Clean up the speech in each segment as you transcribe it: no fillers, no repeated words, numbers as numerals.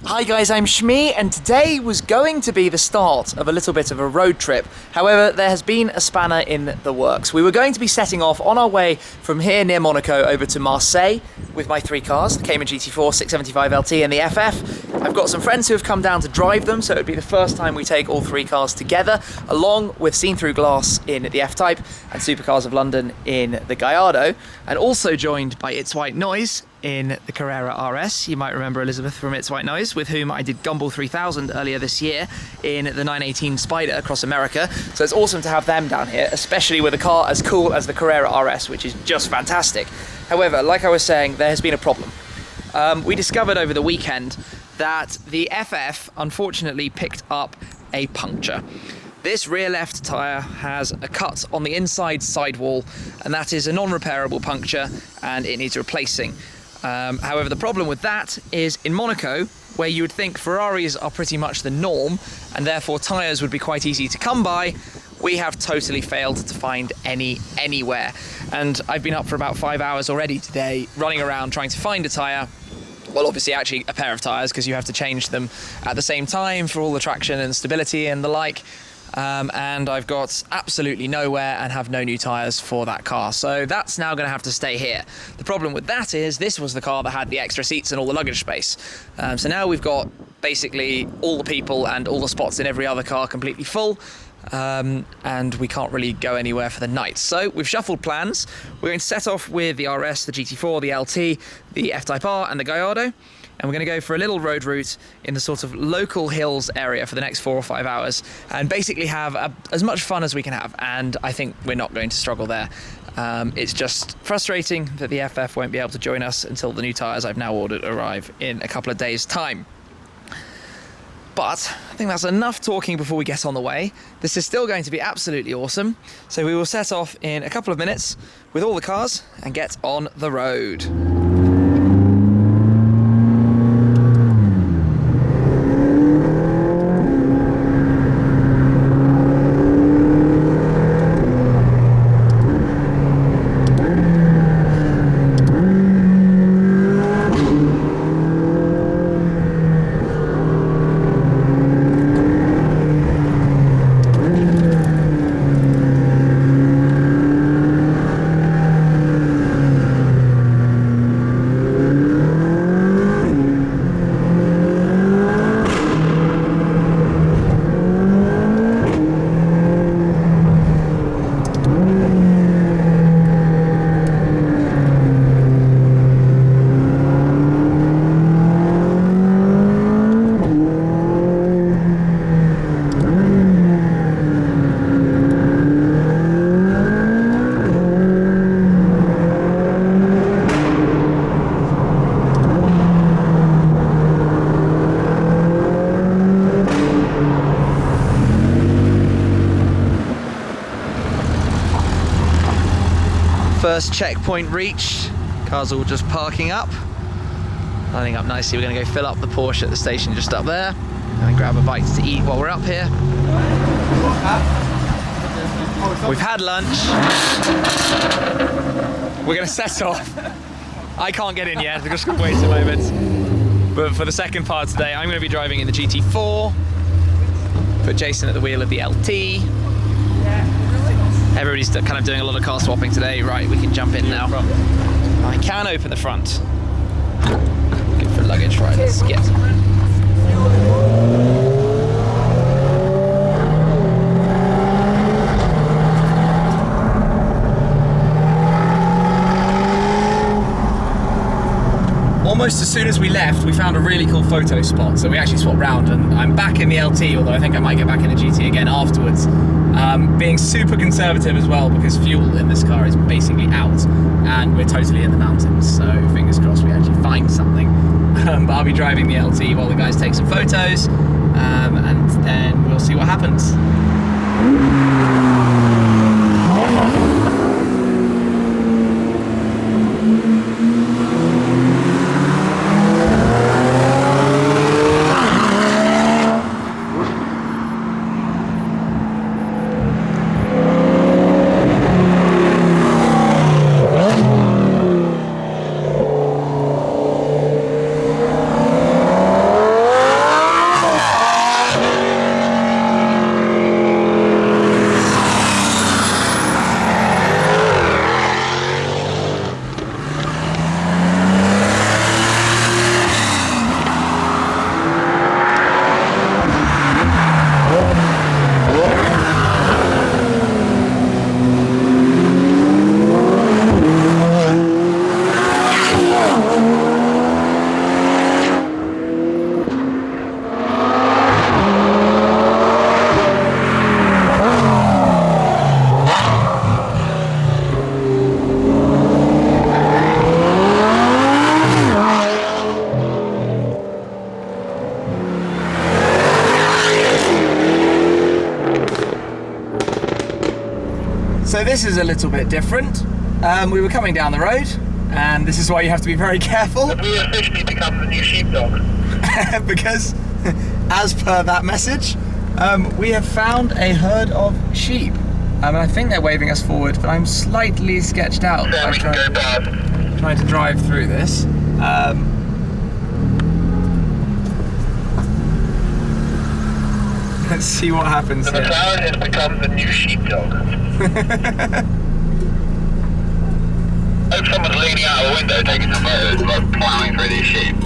Hi guys, I'm Shmee, and today was going to be the start of a little bit of a road trip. However, there has been a spanner in the works. We were going to be setting off on our way from here near Monaco over to Marseille with my three cars, the Cayman GT4, 675 LT and the FF. I've got some friends who have come down to drive them, so it would be the first time we take all three cars together, along with SeenthroughGlass in the F-Type and SupercarsofLondon in the Gallardo, and also joined by itswhitenoise in the Carrera RS. You might remember Elizabeth from itswhitenoise, with whom I did Gumball 3000 earlier this year in the 918 Spider across America. So it's awesome to have them down here, especially with a car as cool as the Carrera RS, which is just fantastic. However, like I was saying, there has been a problem. We discovered over the weekend that the FF unfortunately picked up a puncture. This rear left tyre has a cut on the inside sidewall, and that is a non-repairable puncture and it needs replacing. However, the problem with that is in Monaco, where you would think Ferraris are pretty much the norm and therefore tyres would be quite easy to come by, we have totally failed to find any anywhere. And I've been up for about 5 hours already today, running around trying to find a tyre. Well, obviously actually a pair of tyres, because you have to change them at the same time for all the traction and stability and the like. And I've got absolutely nowhere and have no new tyres for that car. So that's now going to have to stay here. The problem with that is this was the car that had the extra seats and all the luggage space. So now we've got basically all the people and all the spots in every other car completely full. And we can't really go anywhere for the night. So we've shuffled plans. We're going to set off with the RS, the GT4, the LT, the F-Type R and the Gallardo. And we're going to go for a little road route in the sort of local hills area for the next 4 or 5 hours and basically have as much fun as we can have. And I think we're not going to struggle there. It's just frustrating that the FF won't be able to join us until the new tyres I've now ordered arrive in a couple of days' time. But I think that's enough talking before we get on the way. This is still going to be absolutely awesome. So we will set off in a couple of minutes with all the cars and get on the road. First checkpoint reached. Cars all just parking up, lining up nicely. We're going to go fill up the Porsche at the station just up there and grab a bite to eat while we're up here. We've had lunch. We're going to set off. I can't get in yet, we're just going to wait a moment. But for the second part today, I'm going to be driving in the GT4. Put Jason at the wheel of the LT. Everybody's kind of doing a lot of car swapping today. Right, we can jump in now. I can open the front. Good for luggage. Right, let's get. Almost as soon as we left, we found a really cool photo spot, so we actually swapped round, and I'm back in the LT, although I think I might get back in the GT again afterwards. Being super conservative as well, because fuel in this car is basically out, and we're totally in the mountains, so fingers crossed we actually find something. But I'll be driving the LT while the guys take some photos, and then we'll see what happens. this is a little bit different. We were coming down the road, and this is why you have to be very careful. Have we officially become the new sheepdog? Because, as per that message, we have found a herd of sheep. I think they're waving us forward, but I'm slightly sketched out by trying to drive through this. Let's see what happens the here. McLaren has become the new sheepdog. Hope someone's leaning out of a window taking some photos, like ploughing through these sheep.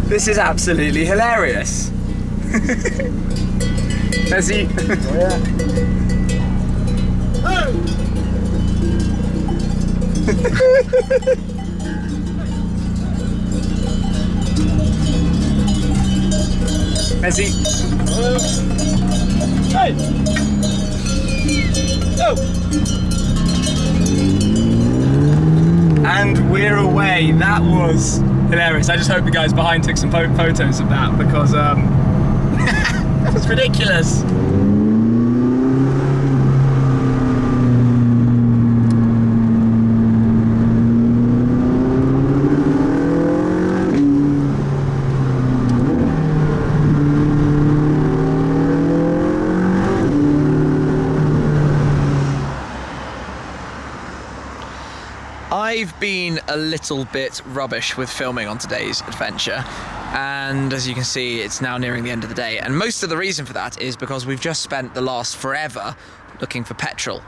This is absolutely hilarious. Has he? Oh, yeah. Has he? Hey! Oh! And we're away. That was hilarious. I just hope the guys behind took some photos of that, because that was ridiculous. I've been a little bit rubbish with filming on today's adventure, and as you can see, it's now nearing the end of the day, and most of the reason for that is because we've just spent the last forever looking for petrol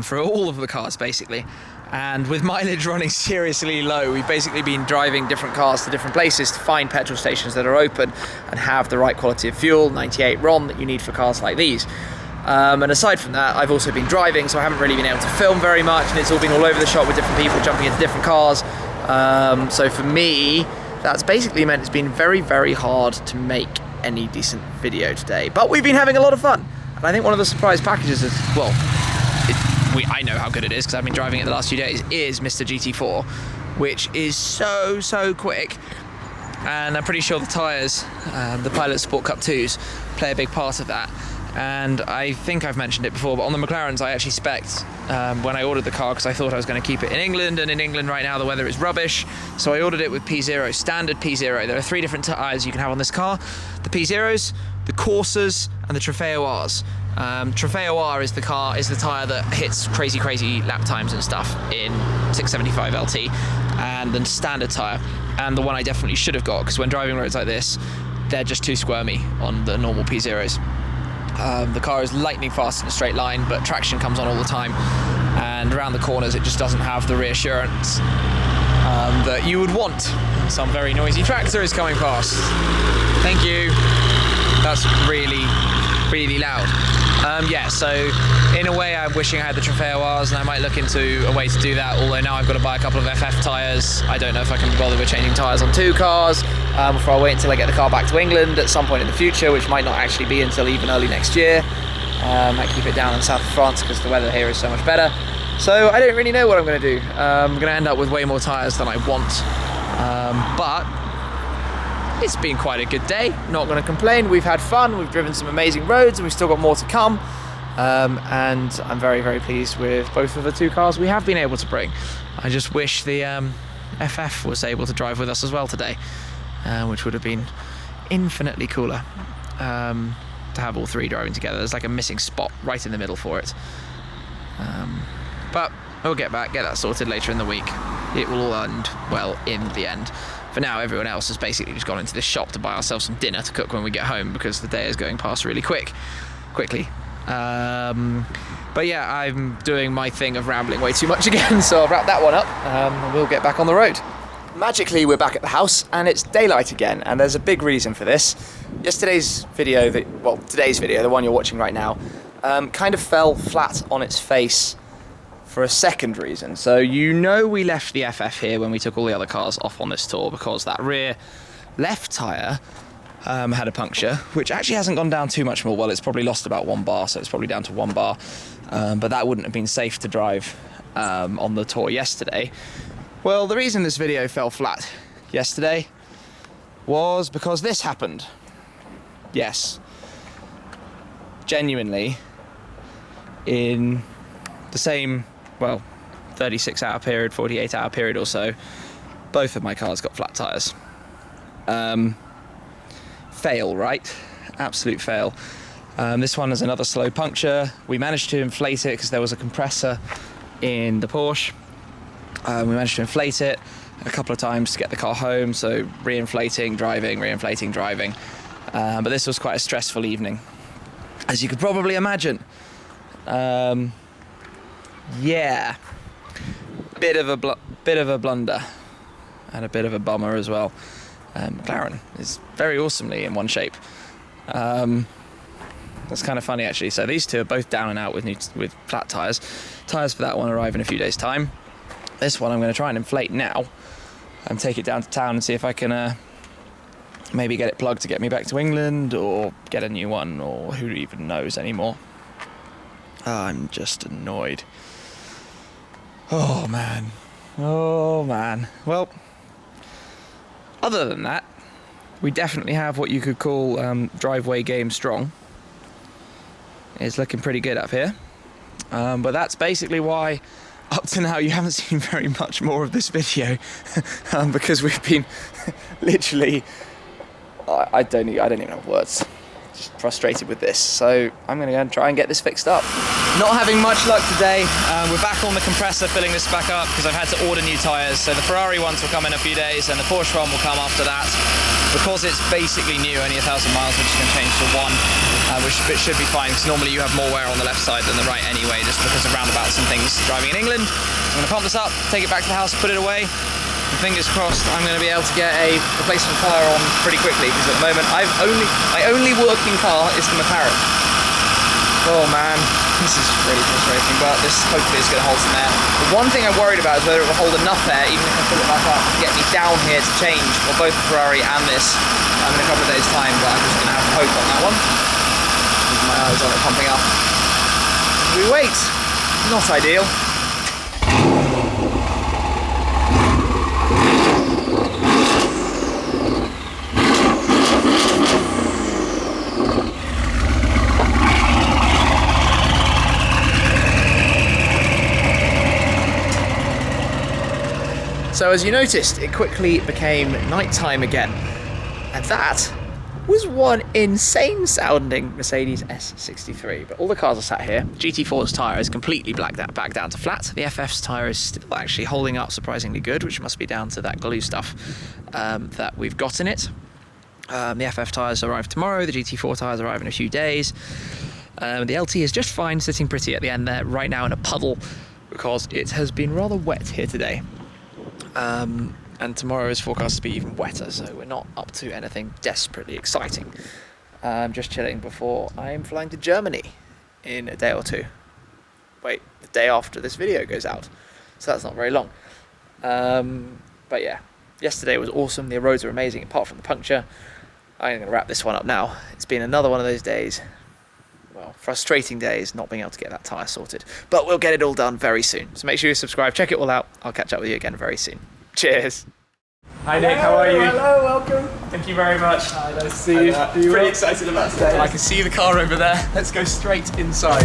for all of the cars basically, and with mileage running seriously low, we've basically been driving different cars to different places to find petrol stations that are open and have the right quality of fuel, 98 RON, that you need for cars like these. And aside from that, I've also been driving, so I haven't really been able to film very much, and it's all been all over the shop with different people jumping into different cars. So for me, that's basically meant it's been very, very hard to make any decent video today. But we've been having a lot of fun, and I think one of the surprise packages is, well, I know how good it is because I've been driving it the last few days, is Mr. GT4, which is so quick. And I'm pretty sure the tyres, the Pilot Sport Cup 2s, play a big part of that. And I think I've mentioned it before, but on the McLarens I actually spec'd when I ordered the car, because I thought I was going to keep it in England, and in England right now the weather is rubbish, so I ordered it with P0, standard P0. There are 3 different tyres you can have on this car: the P0s, the Corsas, and the Trofeo Rs. Trofeo R is the tyre that hits crazy lap times and stuff in 675 LT, and the standard tyre, and the one I definitely should have got, because when driving roads like this, they're just too squirmy on the normal P0s. The car is lightning fast in a straight line, but traction comes on all the time, and around the corners it just doesn't have the reassurance that you would want. Some very noisy tractor is coming past. Thank you. That's really loud. Yeah, so in a way I'm wishing I had the Trofeo Rs, and I might look into a way to do that, although now I've got to buy a couple of FF tyres. I don't know if I can bother with changing tyres on 2 cars, before I wait until I get the car back to England at some point in the future, which might not actually be until even early next year. Might keep it down in south of France because the weather here is so much better. So I don't really know what I'm going to do. I'm going to end up with way more tyres than I want, but it's been quite a good day, not going to complain. We've had fun, we've driven some amazing roads, and we've still got more to come. And I'm very pleased with both of the 2 cars we have been able to bring. I just wish the FF was able to drive with us as well today, which would have been infinitely cooler, to have all 3 driving together. There's like a missing spot right in the middle for it. But we'll get that sorted later in the week. It will all end well in the end. For now, everyone else has basically just gone into this shop to buy ourselves some dinner to cook when we get home, because the day is going past really quickly. But yeah, I'm doing my thing of rambling way too much again, so I'll wrap that one up, and we'll get back on the road. Magically, we're back at the house, and it's daylight again, and there's a big reason for this. Today's video, the one you're watching right now, kind of fell flat on its face for a second reason. So you know we left the FF here when we took all the other cars off on this tour, because that rear left tyre had a puncture, which actually hasn't gone down too much more. Well, it's probably lost about 1 bar, so it's probably down to 1 bar, but that wouldn't have been safe to drive on the tour yesterday. Well, the reason this video fell flat yesterday was because this happened. yes, genuinely, in the same, well, 36-hour period, 48-hour period or so, both of my cars got flat tyres. Fail, right? Absolute fail. This one is another slow puncture. We managed to inflate it because there was a compressor in the Porsche. We managed to inflate it a couple of times to get the car home, so re-inflating, driving, re-inflating, driving. But this was quite a stressful evening, as you could probably imagine. Yeah, bit of a blunder and a bit of a bummer as well. McLaren is very awesomely in one shape. That's kind of funny actually. So these two are both down and out with flat tyres. Tyres for that one arrive in a few days' time. This one I'm going to try and inflate now and take it down to town and see if I can maybe get it plugged to get me back to England, or get a new one, or who even knows anymore. I'm just annoyed. Oh man. Well, other than that, we definitely have what you could call driveway game strong. It's looking pretty good up here. But that's basically why up to now you haven't seen very much more of this video. Because we've been literally, I don't even have words. Just frustrated with this, so I'm going to go and try and get this fixed up. Not having much luck today. We're back on the compressor, filling this back up because I've had to order new tyres. So the Ferrari ones will come in a few days and the Porsche one will come after that. Because it's basically new, only 1,000 miles, we're just going to change to one, which should be fine because normally you have more wear on the left side than the right anyway, just because of roundabouts and things driving in England. I'm going to pump this up, take it back to the house, put it away. And fingers crossed I'm going to be able to get a replacement tyre on pretty quickly, because at the moment my only working car is the McLaren. Oh man, this is really frustrating, but this hopefully is going to hold some air. The one thing I'm worried about is whether it will hold enough air, even if I fill it back up, to get me down here to change for both the Ferrari and this in a couple of days' time, but I'm just going to have to hope on that one. Keep my eyes on it pumping up. We wait. Not ideal. So as you noticed, it quickly became nighttime again. And that was one insane sounding Mercedes S63. But all the cars are sat here. GT4's tyre is completely back down to flat. The FF's tyre is still actually holding up surprisingly good, which must be down to that glue stuff that we've got in it. The FF tyres arrive tomorrow, the GT4 tyres arrive in a few days. The LT is just fine, sitting pretty at the end there, right now in a puddle, because it has been rather wet here today. And tomorrow is forecast to be even wetter, so we're not up to anything desperately exciting. I'm just chilling before I'm flying to Germany in a day or two. Wait, the day after this video goes out, so that's not very long. But yeah, yesterday was awesome. The roads are amazing, apart from the puncture. I'm going to wrap this one up now. It's been another one of those days, well, frustrating days, not being able to get that tyre sorted. But we'll get it all done very soon. So make sure you subscribe, check it all out. I'll catch up with you again very soon. Cheers. Hi Nick, how are you? Hello, welcome. Thank you very much. Hi, nice to see you. Pretty excited about today. I can see the car over there. Let's go straight inside.